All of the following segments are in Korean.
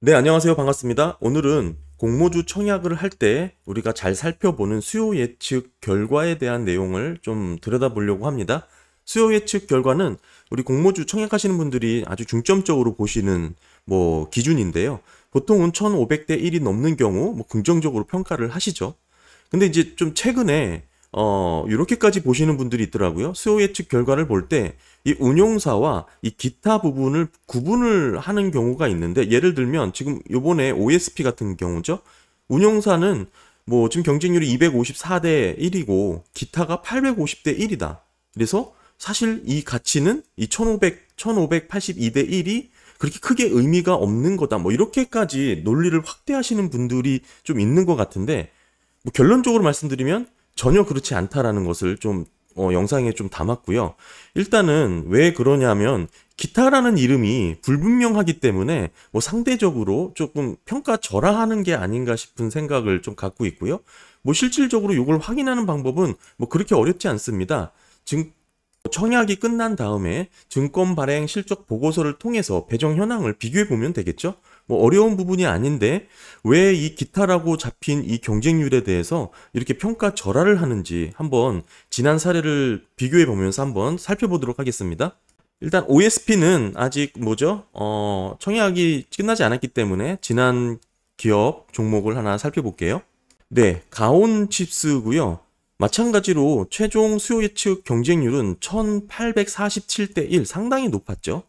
네, 안녕하세요. 반갑습니다. 오늘은 공모주 청약을 할 때 우리가 잘 살펴보는 수요 예측 결과에 대한 내용을 좀 들여다보려고 합니다. 수요 예측 결과는 우리 공모주 청약하시는 분들이 아주 중점적으로 보시는 기준인데요. 보통은 1500대 1이 넘는 경우 긍정적으로 평가를 하시죠. 근데 이제 좀 최근에 이렇게까지 보시는 분들이 있더라고요. 수요 예측 결과를 볼 때 이 운용사와 이 기타 부분을 구분을 하는 경우가 있는데, 예를 들면 지금 요번에 OSP 같은 경우죠. 운용사는 지금 경쟁률이 254대 1이고 기타가 850대 1이다. 그래서 사실 이 가치는 이 1582대 1이 그렇게 크게 의미가 없는 거다. 이렇게까지 논리를 확대하시는 분들이 좀 있는 것 같은데, 결론적으로 말씀드리면 전혀 그렇지 않다라는 것을 좀 영상에 좀 담았고요. 일단은 왜 그러냐면 기타라는 이름이 불분명하기 때문에 상대적으로 조금 평가절하하는 게 아닌가 싶은 생각을 좀 갖고 있고요. 실질적으로 이걸 확인하는 방법은 그렇게 어렵지 않습니다. 청약이 끝난 다음에 증권 발행 실적 보고서를 통해서 배정 현황을 비교해 보면 되겠죠? 어려운 부분이 아닌데 왜 이 기타라고 잡힌 이 경쟁률에 대해서 이렇게 평가 절하를 하는지 한번 지난 사례를 비교해 보면서 한번 살펴보도록 하겠습니다. 일단 OSP는 아직 청약이 끝나지 않았기 때문에 지난 기업 종목을 하나 살펴볼게요. 네, 가온칩스고요. 마찬가지로 최종 수요 예측 경쟁률은 1847대 1, 상당히 높았죠.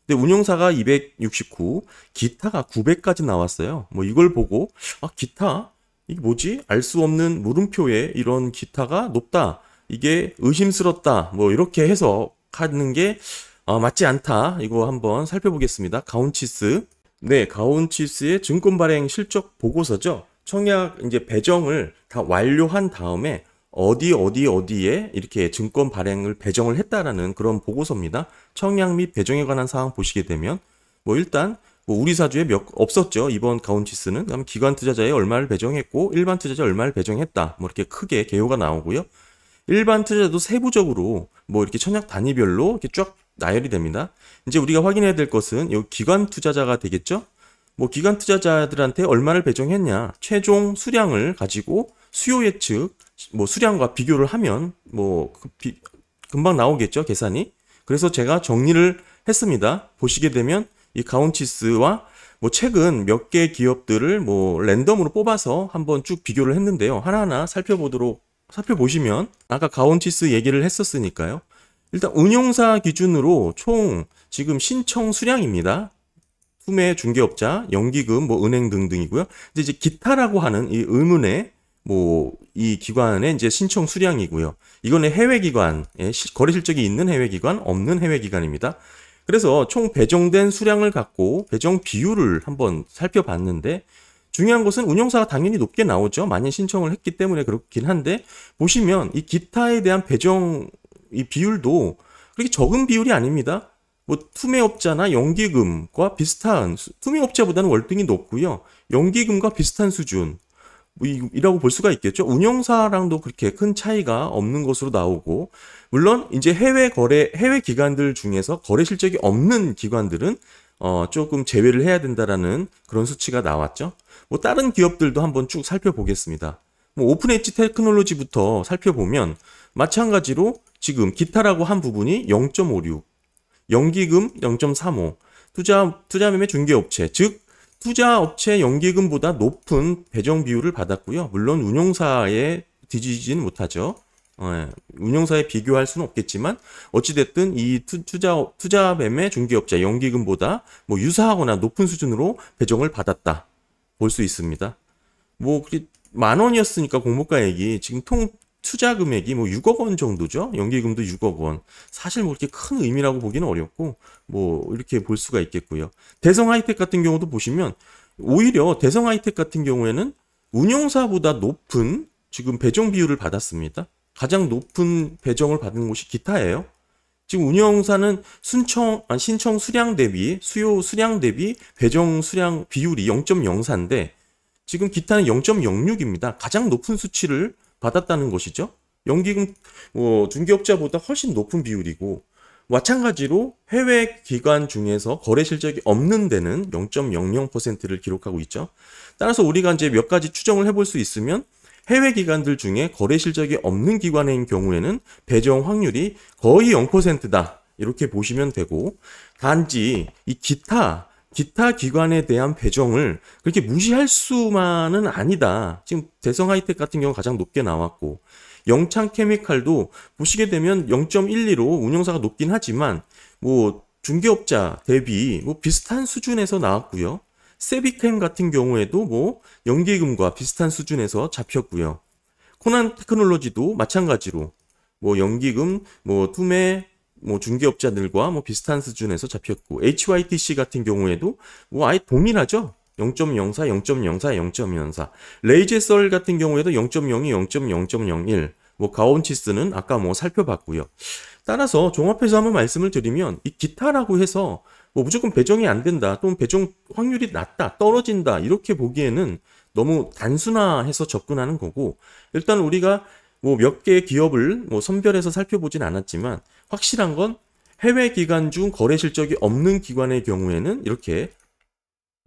근데 운용사가 269, 기타가 900까지 나왔어요. 이걸 보고 기타? 이게 뭐지? 알 수 없는 물음표에 이런 기타가 높다. 이게 의심스럽다. 이렇게 해석하는 게 맞지 않다. 이거 한번 살펴보겠습니다. 가온치스. 네, 가온치스의 증권 발행 실적 보고서죠. 청약 이제 배정을 다 완료한 다음에 어디에 이렇게 증권 발행을 배정을 했다라는 그런 보고서입니다. 청약 및 배정에 관한 사항 보시게 되면 일단 우리 사주에 없었죠. 이번 가온치스는. 그다음 기관 투자자에 얼마를 배정했고 일반 투자자에 얼마를 배정했다. 이렇게 크게 개요가 나오고요. 일반 투자자도 세부적으로 이렇게 청약 단위별로 이렇게 쫙 나열이 됩니다. 이제 우리가 확인해야 될 것은 이 기관 투자자가 되겠죠. 기관 투자자들한테 얼마를 배정했냐, 최종 수량을 가지고 수요 예측 수량과 비교를 하면 금방 나오겠죠, 계산이. 그래서 제가 정리를 했습니다. 보시게 되면 이 가온치스와 최근 몇 개 기업들을 랜덤으로 뽑아서 한번 쭉 비교를 했는데요. 하나하나 살펴보시면 아까 가온치스 얘기를 했었으니까요. 일단 운용사 기준으로 총 지금 신청 수량입니다. 투매 중개업자, 연기금, 은행 등등이고요. 이제 기타라고 하는 이 의문의 이 기관의 이제 신청 수량이고요. 이거는 해외 기관에 거래 실적이 있는 해외 기관, 없는 해외 기관입니다. 그래서 총 배정된 수량을 갖고 배정 비율을 한번 살펴봤는데, 중요한 것은 운용사가 당연히 높게 나오죠. 많이 신청을 했기 때문에 그렇긴 한데, 보시면 이 기타에 대한 배정 이 비율도 그렇게 적은 비율이 아닙니다. 투매업자나 연기금과 비슷한, 투매업자보다는 월등히 높고요. 연기금과 비슷한 수준 이라고 볼 수가 있겠죠. 운용사랑도 그렇게 큰 차이가 없는 것으로 나오고, 물론 이제 해외 기관들 중에서 거래 실적이 없는 기관들은 조금 제외를 해야 된다라는 그런 수치가 나왔죠. 다른 기업들도 한번 쭉 살펴보겠습니다. 오픈 엣지 테크놀로지부터 살펴보면 마찬가지로 지금 기타라고 한 부분이 0.56, 연기금 0.35, 투자 매매 중개업체, 즉 투자업체 연기금보다 높은 배정 비율을 받았고요. 물론 운용사에 뒤지지는 못하죠. 운용사에 비교할 수는 없겠지만 어찌됐든 이 투자 매매 중개업자 연기금보다 유사하거나 높은 수준으로 배정을 받았다 볼 수 있습니다. 그게 10,000원이었으니까 공모가액이 지금 투자 금액이 6억 원 정도죠. 연기금도 6억 원. 사실 그렇게 큰 의미라고 보기는 어렵고 이렇게 볼 수가 있겠고요. 대성 하이텍 같은 경우도 보시면 오히려 대성 하이텍 같은 경우에는 운용사보다 높은 지금 배정 비율을 받았습니다. 가장 높은 배정을 받은 곳이 기타예요. 지금 운용사는 신청 수량 대비 수요 수량 대비 배정 수량 비율이 0.04인데 지금 기타는 0.06입니다. 가장 높은 수치를 받았다는 것이죠. 연기금 중개업자보다 훨씬 높은 비율이고, 마찬가지로 해외 기관 중에서 거래 실적이 없는 데는 0.00%를 기록하고 있죠. 따라서 우리가 이제 몇 가지 추정을 해볼 수 있으면 해외 기관들 중에 거래 실적이 없는 기관인 경우에는 배정 확률이 거의 0%다. 이렇게 보시면 되고, 단지 이 기타 기관에 대한 배정을 그렇게 무시할 수만은 아니다. 지금 대성 하이텍 같은 경우 가장 높게 나왔고, 영창 케미칼도 보시게 되면 0.12로 운용사가 높긴 하지만 뭐 중개업자 대비 뭐 비슷한 수준에서 나왔고요. 세비캠 같은 경우에도 뭐 연기금과 비슷한 수준에서 잡혔고요. 코난 테크놀로지도 마찬가지로 뭐 연기금, 뭐 투매, 뭐 중개업자들과 뭐 비슷한 수준에서 잡혔고, HYTC 같은 경우에도 뭐 아예 동일하죠. 0.04, 0.04, 0.04. 레이제썰 같은 경우에도 0.02, 0.0.01. 뭐 가온치스는 아까 뭐 살펴봤고요. 따라서 종합해서 한번 말씀을 드리면 이 기타라고 해서 뭐 무조건 배정이 안 된다, 또는 배정 확률이 낮다, 떨어진다 이렇게 보기에는 너무 단순화해서 접근하는 거고, 일단 우리가 뭐 몇 개의 기업을 뭐 선별해서 살펴보진 않았지만 확실한 건 해외 기관 중 거래 실적이 없는 기관의 경우에는 이렇게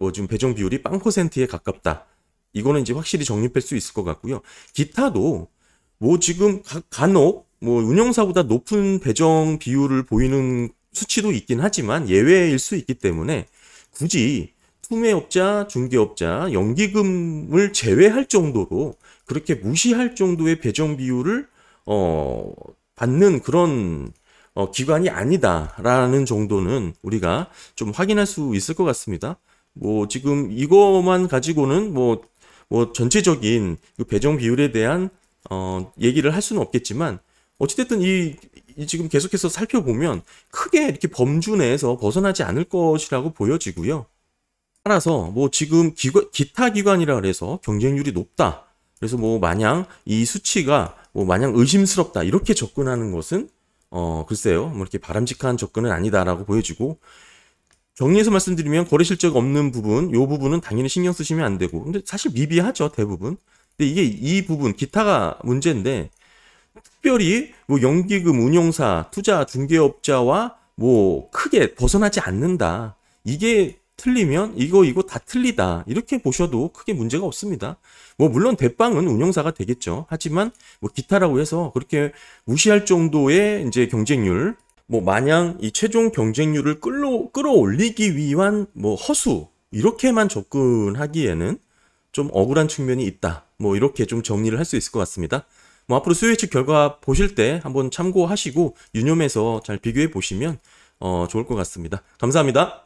뭐 지금 배정 비율이 0%에 가깝다. 이거는 이제 확실히 정립할 수 있을 것 같고요. 기타도 뭐 지금 간혹 뭐 운영사보다 높은 배정 비율을 보이는 수치도 있긴 하지만 예외일 수 있기 때문에 굳이 투매업자, 중개업자, 연기금을 제외할 정도로 그렇게 무시할 정도의 배정 비율을 받는 그런 기관이 아니다라는 정도는 우리가 좀 확인할 수 있을 것 같습니다. 뭐 지금 이거만 가지고는 뭐 전체적인 그 배정 비율에 대한 얘기를 할 수는 없겠지만, 어찌됐든 이 지금 계속해서 살펴보면 크게 이렇게 범주 내에서 벗어나지 않을 것이라고 보여지고요. 따라서 뭐 지금 기타 기관이라 그래서 경쟁률이 높다, 그래서 뭐 마냥 이 수치가 뭐 마냥 의심스럽다 이렇게 접근하는 것은 글쎄요, 뭐 이렇게 바람직한 접근은 아니다라고 보여지고, 정리해서 말씀드리면 거래 실적 없는 부분, 요 부분은 당연히 신경 쓰시면 안 되고, 근데 사실 미비하죠, 대부분. 근데 이게 이 부분 기타가 문제인데, 특별히 뭐 연기금 운용사, 투자 중개업자와 뭐 크게 벗어나지 않는다, 이게 틀리면 이거 다 틀리다 이렇게 보셔도 크게 문제가 없습니다. 뭐 물론 대빵은 운영사가 되겠죠. 하지만 뭐 기타라고 해서 그렇게 무시할 정도의 이제 경쟁률, 뭐 마냥 이 최종 경쟁률을 끌어올리기 위한 뭐 허수, 이렇게만 접근하기에는 좀 억울한 측면이 있다. 뭐 이렇게 좀 정리를 할 수 있을 것 같습니다. 뭐 앞으로 수요 예측 결과 보실 때 한번 참고하시고 유념해서 잘 비교해 보시면 좋을 것 같습니다. 감사합니다.